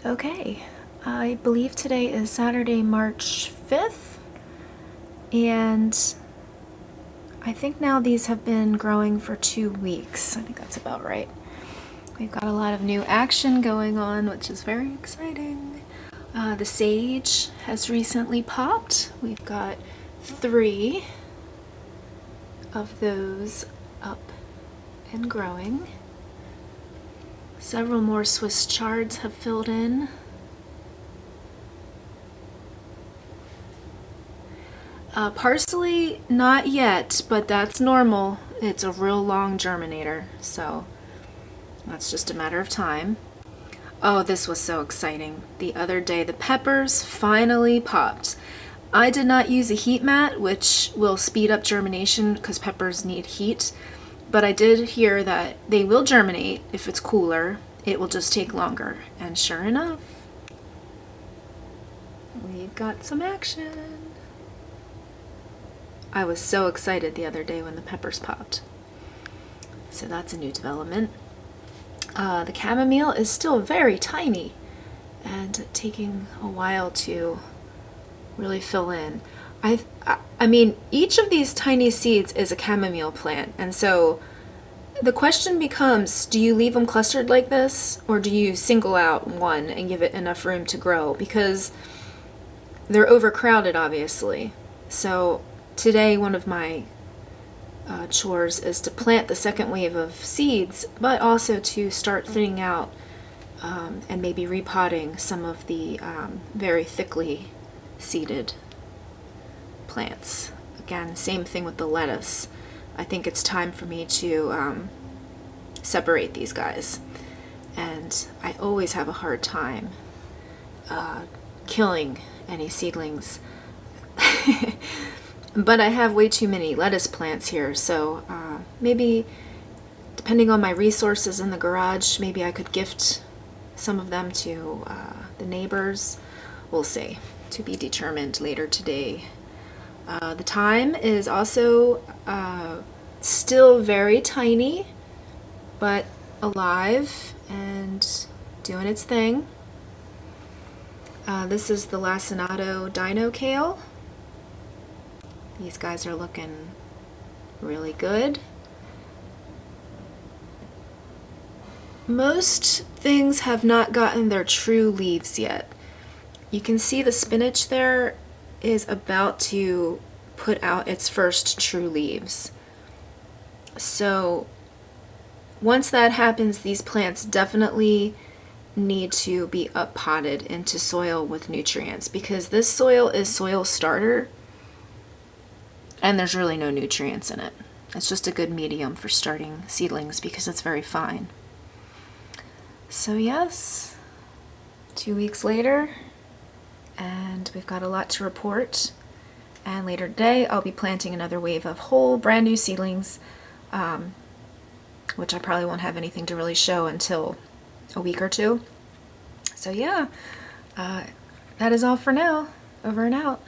Okay, I believe today is Saturday, March 5th, and I think now these have been growing for 2 weeks. I think that's about right. We've got a lot of new action going on, which is very exciting. The sage has recently popped. We've got 3 of those up and growing. Several more Swiss chards have filled in. Parsley, not yet, but that's normal. It's a real long germinator, so that's just a matter of time. Oh, this was so exciting. The other day, the peppers finally popped. I did not use a heat mat, which will speed up germination because peppers need heat. But I did hear that they will germinate if it's cooler. It will just take longer. And sure enough, we've got some action. I was so excited the other day when the peppers popped. So that's a new development. The chamomile is still very tiny and taking a while to really fill in. I mean, each of these tiny seeds is a chamomile plant, and so the question becomes, do you leave them clustered like this, or do you single out one and give it enough room to grow? Because they're overcrowded, obviously. So today, one of my chores is to plant the second wave of seeds, but also to start thinning out and maybe repotting some of the very thickly seeded plants. Again, same thing with the lettuce. I think it's time for me to separate these guys. And I always have a hard time killing any seedlings. But I have way too many lettuce plants here, so maybe, depending on my resources in the garage, maybe I could gift some of them to the neighbors. We'll see. To be determined later today. The thyme is also still very tiny, but alive and doing its thing. This is the lacinato dino kale. These guys are looking really good. Most things have not gotten their true leaves yet. You can see the spinach there is about to put out its first true leaves. So once that happens, these plants definitely need to be up potted into soil with nutrients, because this soil is soil starter and there's really no nutrients in it. It's just a good medium for starting seedlings because it's very fine. So yes, 2 weeks later, and we've got a lot to report. And later today, I'll be planting another wave of whole brand new seedlings, which I probably won't have anything to really show until a week or 2. So yeah, that is all for now. Over and out.